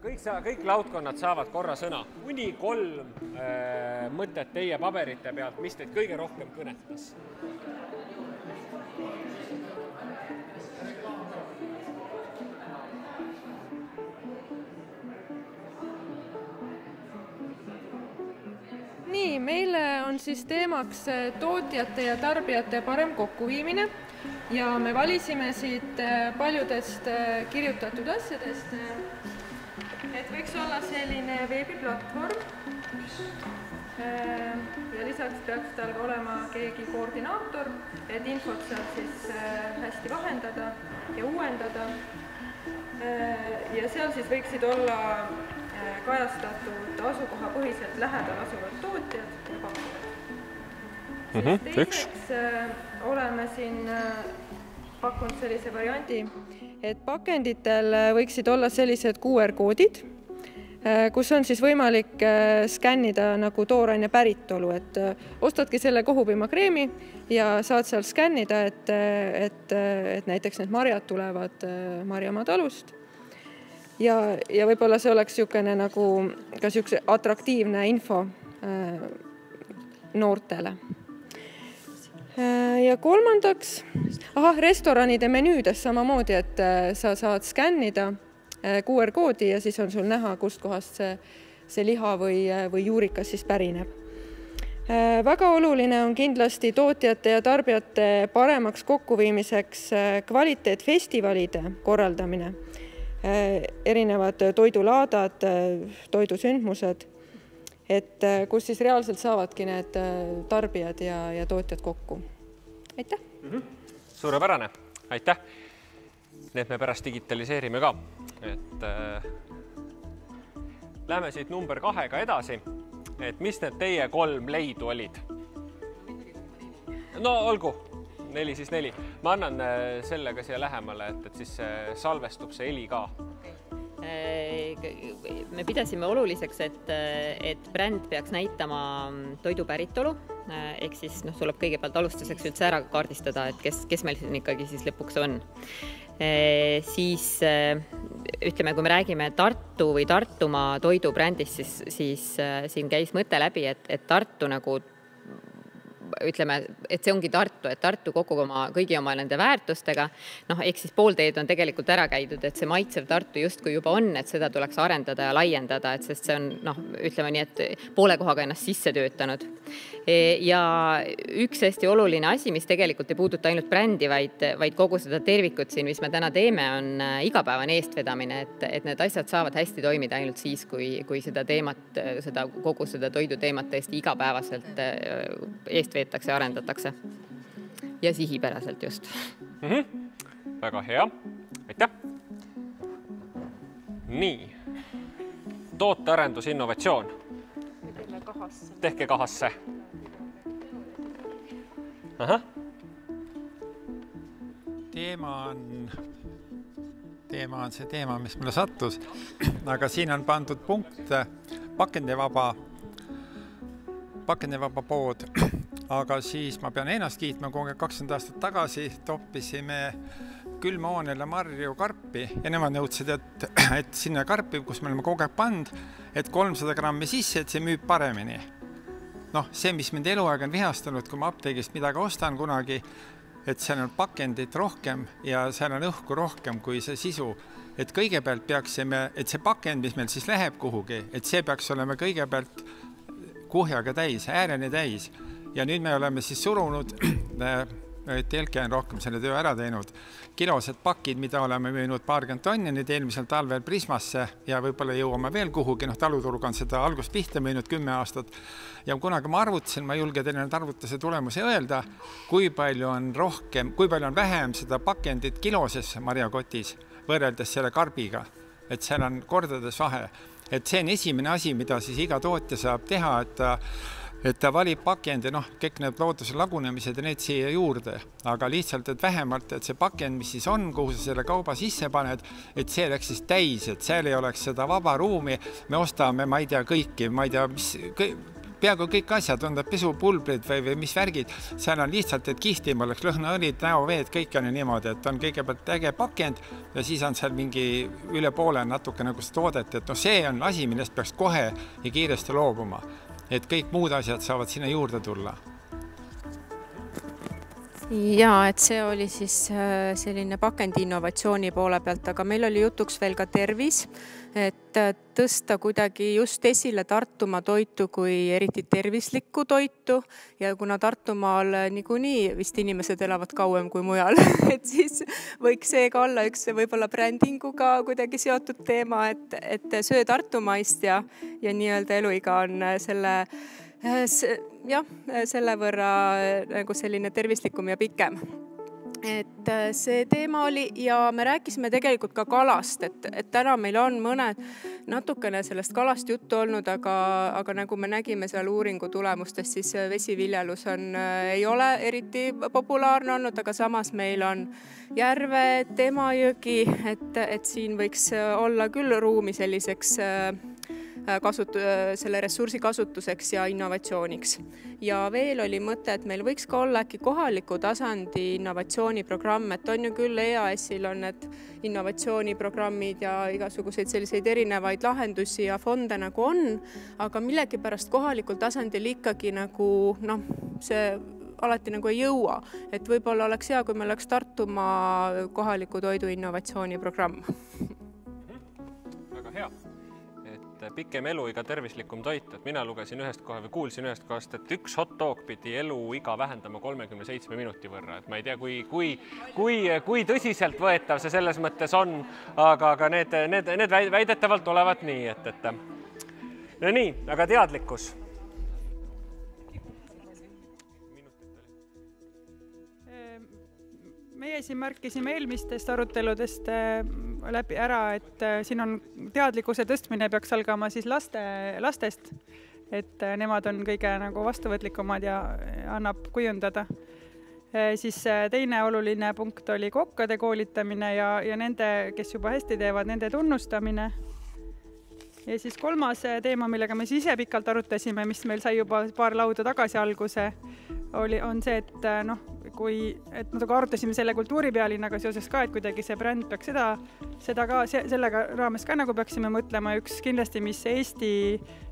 kõik laudkonnad saavad korra sõna. Kuni 3 mõtet teie paberite pealt, mis teid kõige rohkem kõnetas? Nii, meile on siis teemaks tootjate ja tarbijate parem kokkuviimine ja me valisime siit paljudest kirjutatud asjadest, et võiks olla selline veebiplatvorm ja lisaks peaks tal olema keegi koordinaator, et infot saab siis hästi vahendada ja uuendada ja seal siis võiksid olla kajastatud asukohapõhiselt lähedal asuvad tootjad ja pakkujad. Teiseks oleme siin pakkunud sellise variandi, et pakenditel võiksid olla sellised QR-koodid, kus on siis võimalik skännida nagu tooraine päritolu, et ostadki selle kohupiimakreemi ja saad seal skännida, et näiteks need marjad tulevad Marjamaa talust. Ja võib-olla see oleks niisugune nagu ka niisugune atraktiivne info noortele. Ja kolmandaks, restoranide menüüdes samamoodi, et sa saad skännida QR-koodi ja siis on sul näha, kust kohast see liha või juurikas siis pärineb. Väga oluline on kindlasti tootjate ja tarbijate paremaks kokkuviimiseks kvaliteetfestivalide korraldamine. Erinevad toidulaadad, toidusündmused, et kus siis reaalselt saavadki need tarbijad ja tootjad kokku. Aitäh! Suurepärane, aitäh! Need me pärast digitaliseerime ka. Läheme siit number 2-ga edasi, et mis need teie 3 leidu olid? No olgu! 4 siis 4. Ma annan sellega siia lähemale, et siis salvestub see heli ka. Me pidasime oluliseks, et bränd peaks näitama toidu päritolu, ehk siis tuleb kõigepealt alustuseks üldse ära kaardistada, et kes meil siin ikkagi siis lõpuks on. Siis ütleme, kui me räägime Tartu või Tartumaa toidubrändist, siis siin käis mõte läbi, et Tartu nagu ütleme, et see ongi Tartu, et Tartu kõigi oma nende väärtustega, ehk siis pool teed on tegelikult ära käidud, et see maitsev Tartu justkui juba on, et seda tuleks arendada ja laiendada, et sest see on, ütleme nii, et poole kohaga ennast sisse töötanud. Ja üks hästi oluline asi, mis tegelikult ei puuduta ainult brändi, vaid kogu seda tervikut siin, mis me täna teeme, on igapäevane eestvedamine, et need asjad saavad hästi toimida ainult siis, kui seda teemat, kogu seda toidu teemat tõesti igapäevaselt eestveetakse ja arendatakse. Ja sihipäraselt just. Väga hea. Aitäh! Nii. Tootearendus, innovatsioon. Tehke kahasse. Teema on see teema, mis mulle sattus, aga siin on pandud punkt pakendivaba pood, aga siis ma pean ennast kiitma, kui 20 aastat tagasi toppisime külmahoonele marju karpi ja nemad nõudsid, et sinna karpi, kus me oleme kogu aeg pand, et 300 grammi sisse, et see müüb paremini. See, mis mind eluaeg on vihastanud, kui ma apteegist midagi ostan kunagi, et seal on pakendit rohkem ja seal on õhku rohkem kui see sisu. Et kõigepealt peaksime, et see pakend, mis meil siis läheb kuhugi, et see peaks olema kõigepealt kuhjaga täis, ääreni täis. Ja nüüd me oleme siis surunud, Telke on rohkem selle töö ära teinud, kilosed pakid, mida oleme müünud 20 tonni nüüd eelmisel talvel Prismasse ja võib-olla jõuame veel kuhugi, taluturg on seda algust pihta müünud 10 aastat. Ja kunagi ma arvutasin, ma julge teile nüüd arvutuse tulemusi öelda, kui palju on vähem seda pakendit kiloses marjakotis võrreldes selle karbiga, et seal on kordades vahe. Et see on esimene asi, mida siis iga tootja saab teha, et ta valib pakendi, kõik need looduse lagunemised ja need siia juurde, aga lihtsalt, et vähemalt, et see pakend, mis siis on, kuhu sa selle kauba sisse paned, et see oleks siis täis, et seal ei oleks seda vaba ruumi, me ostame, ma ei tea kõiki, ma ei tea, peaaegu kõik asjad, on ta pesupulbrid või mis värgid, seal on lihtsalt, et kihtim oleks lõhnaõlid, näoveed, kõik on ju niimoodi, et on kõigepealt äge pakend ja siis on seal mingi üle poole natuke nagu seda toodet, et see on asi, millest peaks kohe ja kiiresti loobuma, et kõik muud asjad saavad sinna juurde tulla. Jaa, et see oli siis selline pakendi innovatsiooni poole pealt, aga meil oli jutuks veel ka tervis, et tõsta kuidagi just esile Tartumaa toitu kui eriti tervislikku toitu ja kuna Tartumaal niikuinii vist inimesed elavad kauem kui mujal, et siis võiks see ka olla üks võib-olla brändinguga kuidagi seotud teema, et söö Tartumaist ja nii-öelda eluiga on selle võrra nagu selline tervislikum ja pikem. Et see teema oli ja me rääkisime tegelikult ka kalast, et täna meil on mõned natukene sellest kalast juttu olnud, aga nagu me nägime seal uuringu tulemustest, siis vesiviljelus ei ole eriti populaarne olnud, aga samas meil on järved, Emajõgi, et siin võiks olla küll ruumi selliseks selle ressursi kasutuseks ja innovatsiooniks. Ja veel oli mõte, et meil võiks ka olla äkki kohaliku tasandi innovatsiooniprogramm, et on ju küll EAS-il on need innovatsiooniprogrammid ja igasuguseid selliseid erinevaid lahendusi ja fonde nagu on, aga millegipärast kohalikul tasandil ikkagi nagu see alati nagu ei jõua, et võib-olla oleks hea, kui meil oleks Tartumaa kohaliku toidu innovatsiooniprogramm. Väga hea. Pikem eluiga tervislikum toit, et mina lugesin kuulsin ühest kohast, et üks hot dog pidi eluiga vähendama 37 minuti võrra, et ma ei tea, kui tõsiselt võetav see selles mõttes on, aga need väidetavalt olevat nii, et no nii, aga teadlikkus. Meie siin märkisime eelmistest aruteludest läbi ära, et siin on teadlikkuse tõstmine peaks algama siis lastest, et nemad on kõige nagu vastuvõtlikumad ja annab kujundada. Siis teine oluline punkt oli kokkade koolitamine ja nende, kes juba hästi teevad, nende tunnustamine. Ja siis kolmas teema, millega me ise pikalt arutasime, mis meil sai juba paar lauda tagasi alguse, on see, et natuke arutasime selle kultuuripealinnaga seoses ka, et kuidagi see bränd peaks seda ka sellega raames ka nagu peaksime mõtlema. Üks kindlasti, mis Eesti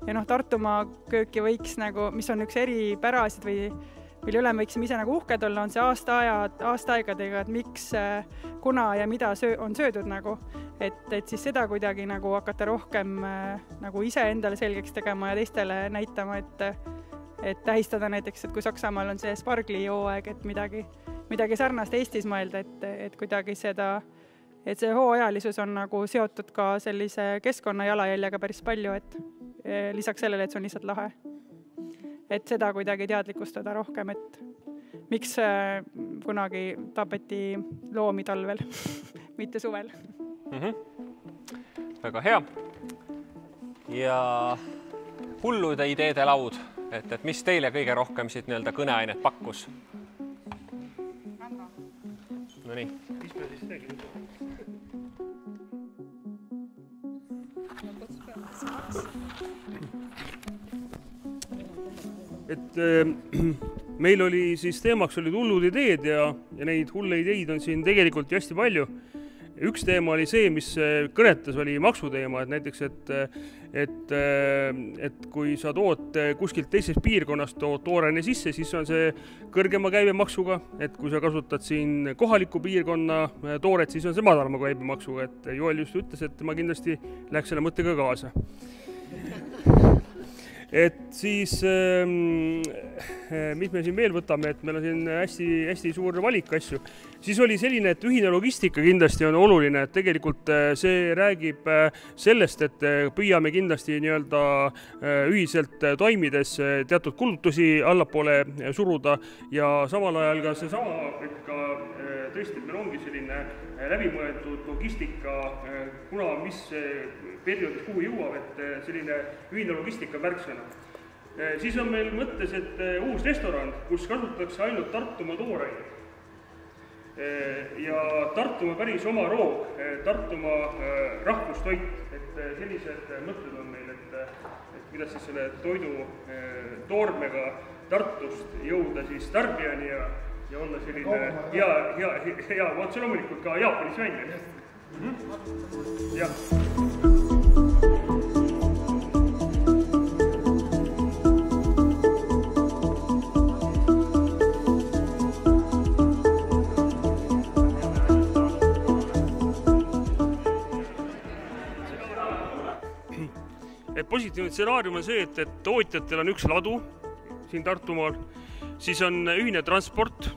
ja Tartumaa kööki võiks nagu, mis on üks eripärasid või mille üle me võiksime ise nagu uhked olla, on see aastaaegadega, et miks, kuna ja mida on söödud nagu. Et siis seda kuidagi nagu hakata rohkem nagu ise endale selgeks tegema ja teistele näitama, et tähistada näiteks, et kui Saksamaal on see spargli jooaeg, et midagi sarnast Eestis mõelda, et kuidagi et see hooajalisus on nagu seotud ka sellise keskkonna jalajäljega päris palju, et lisaks sellele, et see on lihtsalt lahe. Et seda kuidagi teadlikustada rohkem, et miks kunagi tapeti loomi talvel, mitte suvel. Väga hea. Ja hullude ideede laud, et mis teile kõige rohkem siit nii-öelda kõneainet pakkus? No nii. Mis me siis tegime? Et meil oli siis teemaks olid hullud ideed ja neid hulle ideid on siin tegelikult hästi palju. Üks teema oli see, mis kõnetas, oli maksuteema, et näiteks, et kui sa tood kuskilt teisest piirkonnast toorene sisse, siis on see kõrgema käibemaksuga, et kui sa kasutad siin kohaliku piirkonna tooret, siis on see madalama käibemaksuga, et Joel just ütles, et ma kindlasti läheks selle mõttega kaasa. Et siis, mis me siin veel võtame, et meil on siin hästi suur valik asju. Siis oli selline, et ühine logistika kindlasti on oluline, et tegelikult see räägib sellest, et püüame kindlasti nii-öelda ühiselt toimides teatud kulutusi allapoole suruda ja samal ajal ka seesama, et ka tõesti, meil ongi selline läbimõeldud logistika, kuna mis perioodis kuhu jõuab, et selline ühine logistika märksõna. Siis on meil mõttes, et uus restoran, kus kasutatakse ainult Tartumaa toorained. ja Tartumaa päris oma roog, Tartumaa rahvustoit, et sellised mõtted on meil, et kuidas siis selle toidu toormega Tartust jõuda siis tarbijani ja olla selline hea, otse loomulikult ka Jaapanis välja. Jah. Positiivne stsenaarium on see, et tootjatel on üks ladu siin Tartumaal, siis on ühine transport,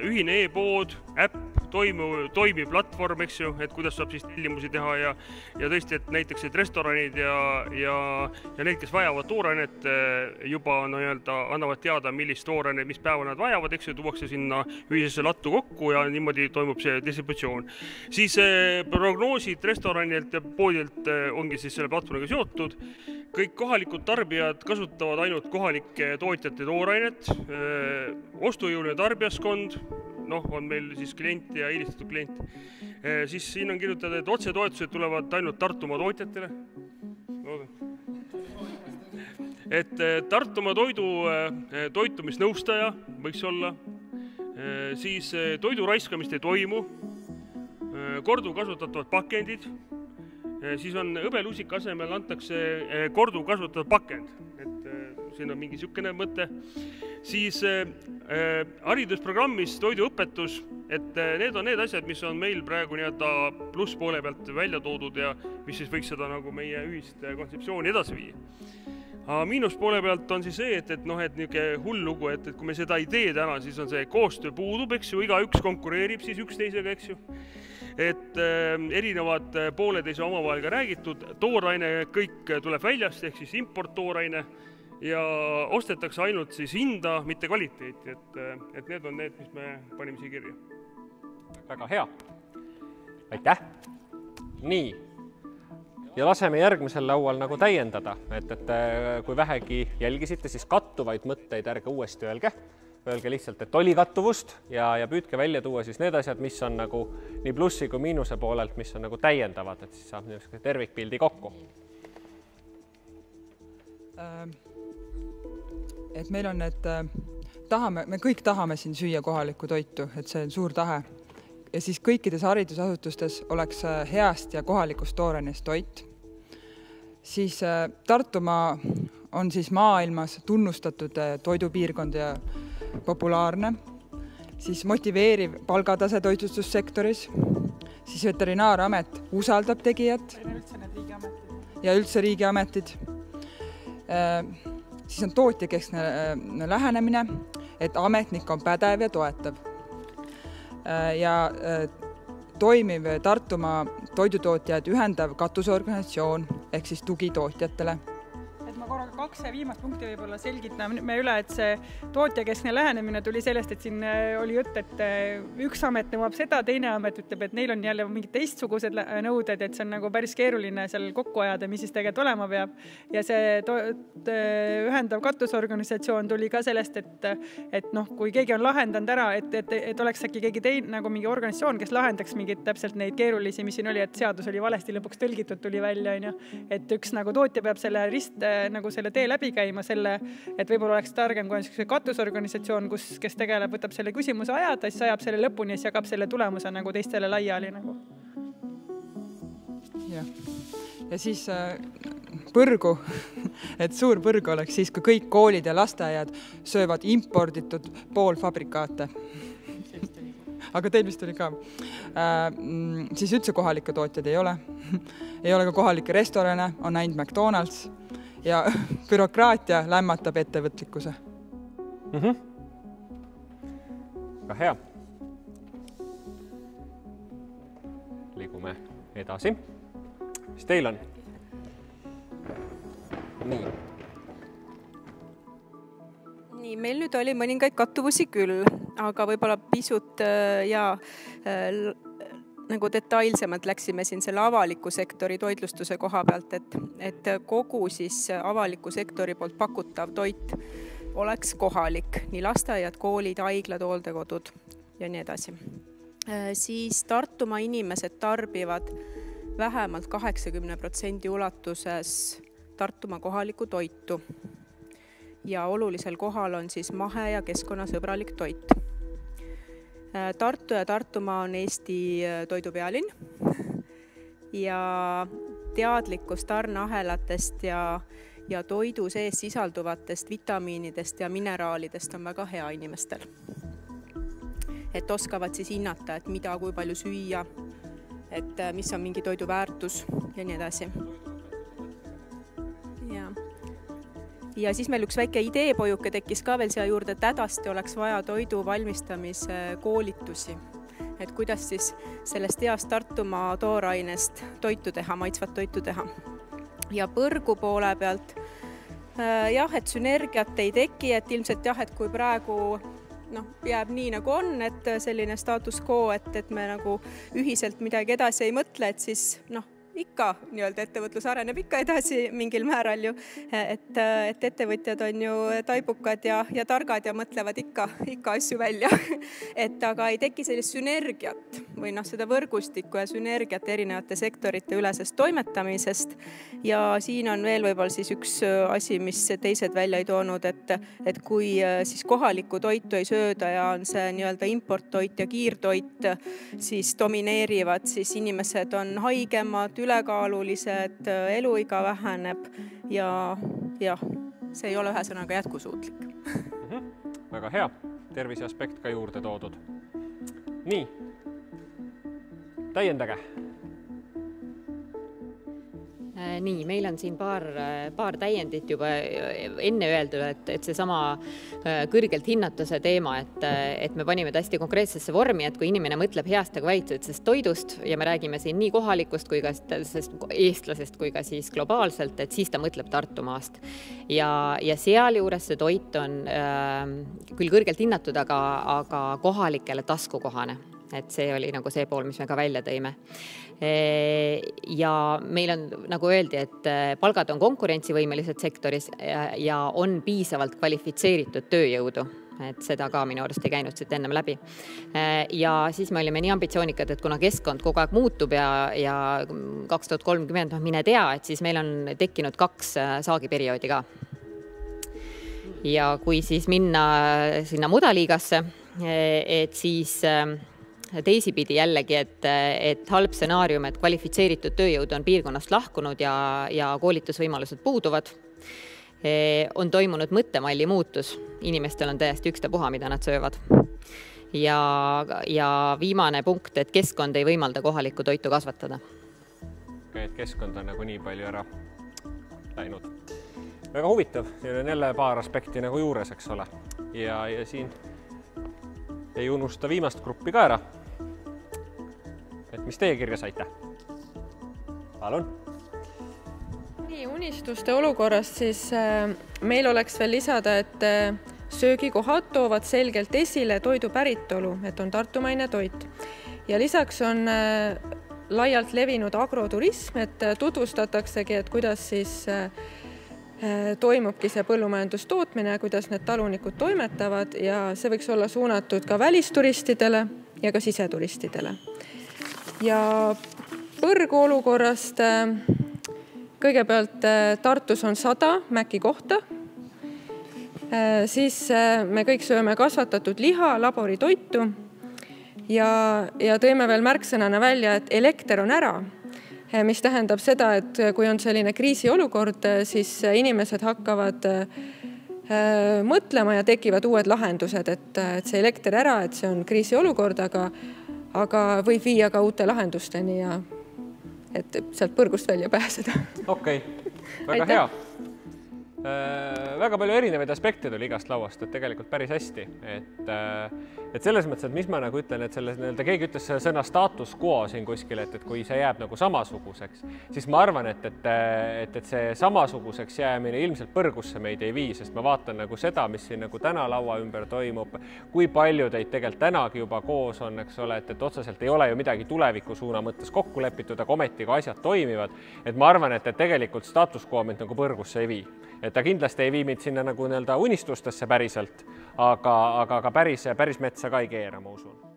ühine e-pood, äpp, toimiv platvorm, eks ju, et kuidas saab siis tellimusi teha ja tõesti, et näiteks et restoranid ja need, kes vajavad toorainet, juba annavad teada, millist toorainet, mis päeva nad vajavad, eks ju, tuuakse sinna ühisesse lattu kokku ja niimoodi toimub see distributsioon. Siis prognoosid restoranilt ja poodilt ongi siis selle platvormiga seotud. Kõik kohalikud tarbijad kasutavad ainult kohalike tootjate toorainet, ostujõuline tarbijaskond, on meil siis klient ja eelistatud klient. Siis siin on kirjutatud, et otsetoetused tulevad ainult Tartumaa tootjatele. Et Tartumaa toitumisnõustaja võiks olla, siis toidu raiskamist ei toimu, korduvkasutatavad pakendid, siis on hõbelusika asemel antakse korduvkasutatud pakend, et siin on mingi niisugune mõte. Siis haridusprogrammis toiduõpetus, et need on need asjad, mis on meil praegu pluss poole pealt välja toodud ja mis siis võiks seda nagu meie ühist kontseptsiooni edasi viia. Miinus poole pealt on siis see, et niisugune hull lugu, et kui me seda ei tee täna, siis on see koostöö puudub, eks ju, igaüks konkureerib siis üksteisega, eks ju. Et erinevad pooled ei saa omavahel ka räägitud, tooraine kõik tuleb väljast, ehk siis import tooraine ja ostetakse ainult siis hinda, mitte kvaliteeti, et need on need, mis me panime siia kirja. Väga hea. Aitäh! Nii. Ja laseme järgmisel laual nagu täiendada, et kui vähegi jälgisite, siis kattuvaid mõtteid ärge uuesti öelge lihtsalt, et oli kattuvust ja püüdke välja tuua siis need asjad, mis on nagu nii plussi kui miinuse poolelt, mis on nagu täiendavad, et siis saab niisugune tervikpildi kokku. Et meil on, et me kõik tahame siin süüa kohalikku toitu, et see on suur tahe. Ja siis kõikides haridusasutustes oleks heast ja kohalikust toorainest toit. Siis Tartumaa on siis maailmas tunnustatud toidupiirkond ja populaarne. Siis motiveeriv palgatase toitlustussektoris. Siis veterinaaramet usaldab tegijat. Ja üldse riigiametid. Siis on tootjakeskne lähenemine, et ametnik on pädev ja toetav. Ja toimiv Tartumaa toidutootjad ühendav katusorganisatsioon ehk siis tugitootjatele. Ma korraga 2 viimast punkti võib-olla selgitame üle, et see tootjakeskne lähenemine tuli sellest, et siin oli jutt, et üks amet nõuab seda, teine amet ütleb, et neil on jälle mingid teistsugused nõuded, et see on nagu päris keeruline seal kokku ajada, mis siis tegelikult olema peab. Ja see ühendav katusorganisatsioon tuli ka sellest, et kui keegi on lahendanud ära, et oleks äkki keegi teine, nagu mingi organisatsioon, kes lahendaks mingid täpselt neid keerulisi, mis siin oli, et seadus oli valesti lõpuks tõlgitud, tuli välja, et üks nagu tootja peab selle nagu selle tee läbi käima selle, et võib-olla oleks targem, kui on selline katusorganisatsioon, kes võtab selle küsimuse ajada, siis ajab selle lõpuni ja siis jagab selle tulemuse nagu teistele laiali. Nagu. Ja siis põrgu, et suur põrgu oleks siis, kui kõik koolid ja lasteaiad söövad imporditud poolfabrikaate. Aga teil vist oli ka. Siis üldse kohalikke tootjad ei ole. Ei ole ka kohalikke restorane, on ainult McDonald's. Ja bürokraatia lämmatab ettevõtlikkuse. Väga hea. Liigume edasi. Mis teil on? Nii, meil nüüd oli mõningaid kattuvusi küll, aga võib-olla pisut nagu detailsemalt läksime siin selle avaliku sektori toitlustuse koha pealt, et kogu siis avaliku sektori poolt pakutav toit oleks kohalik, nii lasteaiad, koolid, haiglad, hooldekodud ja nii edasi. siis Tartumaa inimesed tarbivad vähemalt 80% ulatuses Tartumaa kohalikku toitu. Ja olulisel kohal on siis mahe- ja keskkonnasõbralik toit. Tartu ja Tartumaa on Eesti toidupealinn ja teadlikkus tarneahelatest ja toidu sees sisalduvatest vitamiinidest ja mineraalidest on väga hea inimestel. Et oskavad siis hinnata, et mida, kui palju süüa, et mis on mingi toidu väärtus ja nii edasi. Ja siis meil üks väike ideepojuke tekkis ka veel siia juurde, et hädasti oleks vaja toidu valmistamise koolitusi. Et kuidas siis sellest heast Tartumaa toorainest toitu teha, maitsvat toitu teha. Ja põrgu poole pealt, et sünergiat ei teki, et ilmselt et kui praegu jääb nii nagu on, et selline status quo, et me nagu ühiselt midagi edasi ei mõtle, et siis ikka nii-öelda ettevõtlus areneb ikka edasi mingil määral ju, et ettevõtjad on ju taibukad ja targad ja mõtlevad ikka asju välja. Et aga ei teki sellist sünergiat või seda võrgustikku ja sünergiat erinevate sektorite ülesest toimetamisest. Ja siin on veel võib-olla siis üks asi, mis teised välja ei toonud, et kui siis kohalikku toitu ei sööda ja on see nii-öelda importtoit ja kiirtoit, siis domineerivad, siis inimesed on haigemad, ülekaalulised, eluiga väheneb ja see ei ole ühesõnaga jätkusuutlik. Väga hea, tervise aspekt ka juurde toodud. Nii, täiendage. Nii, meil on siin paar täiendit juba enne öeldud, et see sama kõrgelt hinnatuse teema, et me panime hästi konkreetsesse vormi, et kui inimene mõtleb heast ja kvaliteetsest toidust ja me räägime siin nii kohalikust kui ka eestlasest kui ka siis globaalselt, et siis ta mõtleb Tartumaast. Ja sealjuures see toit on küll kõrgelt hinnatud, aga kohalikele taskukohane. Et see oli nagu see pool, mis me ka välja tõime. Ja meil on, nagu öeldi, et palgad on konkurentsivõimelised sektoris ja on piisavalt kvalifitseeritud tööjõudu. Et seda ka minu arust ei käinud siit ennem läbi. Ja siis me olime nii ambitsioonikad, et kuna keskkond kogu aeg muutub ja 2030 mine tea, et siis meil on tekkinud 2 saagiperioodi ka. Ja kui siis minna sinna mudaliigasse, et siis teisipidi jällegi, et halb stsenaarium, et kvalifitseeritud tööjõud on piirkonnast lahkunud ja koolitusvõimalused puuduvad, on toimunud mõttemalli muutus. Inimestel on täiesti ükstapuha, mida nad söövad. Ja viimane punkt, et keskkond ei võimalda kohalikku toitu kasvatada. Et keskkond on nagu nii palju ära läinud. Väga huvitav, siin on jälle paar aspekti nagu juures, eks ole. Ja siin ei unusta viimast gruppi ka ära. Et mis teie kirja saite? Palun. Nii, unistuste olukorrast siis meil oleks veel lisada, et söögikohad toovad selgelt esile toidu päritolu, et on tartumaine toit. Ja lisaks on laialt levinud agroturism, et tutvustataksegi, et kuidas siis toimubki see põllumajandustootmine, kuidas need talunikud toimetavad ja see võiks olla suunatud ka välisturistidele ja ka siseturistidele. Ja põrgu olukorrast kõigepealt Tartus on 100 Mäki kohta. Siis me kõik sööme kasvatatud liha, laboritoitu ja tõime veel märksõnana välja, et elekter on ära. Mis tähendab seda, et kui on selline kriisiolukord, siis inimesed hakkavad mõtlema ja tekivad uued lahendused, et see elekter ära, et see on kriisiolukord, aga võib viia ka uute lahendusteni ja et sealt põrgust välja pääseda. Okei, väga hea. Väga palju erinevaid aspekte tuli igast lauast, et tegelikult päris hästi. Et selles mõttes, et mis ma nagu ütlen, et selles, keegi ütles sõna status quo siin kuskil, et kui see jääb nagu samasuguseks, siis ma arvan, et see samasuguseks jäämine ilmselt põrgusse meid ei vii, sest ma vaatan nagu seda, mis siin nagu täna laua ümber toimub, kui palju teid tegelikult tänagi juba koos on, eks ole, et otseselt ei ole ju midagi tuleviku suuna mõttes kokku lepitud, aga ometi ka asjad toimivad. Et ma arvan, et tegelikult status quo meid nagu põrgusse ei vii. Et ta kindlasti ei vii meid sinna nagu unistustesse päriselt, aga päris metsa ka ei keera, ma usun.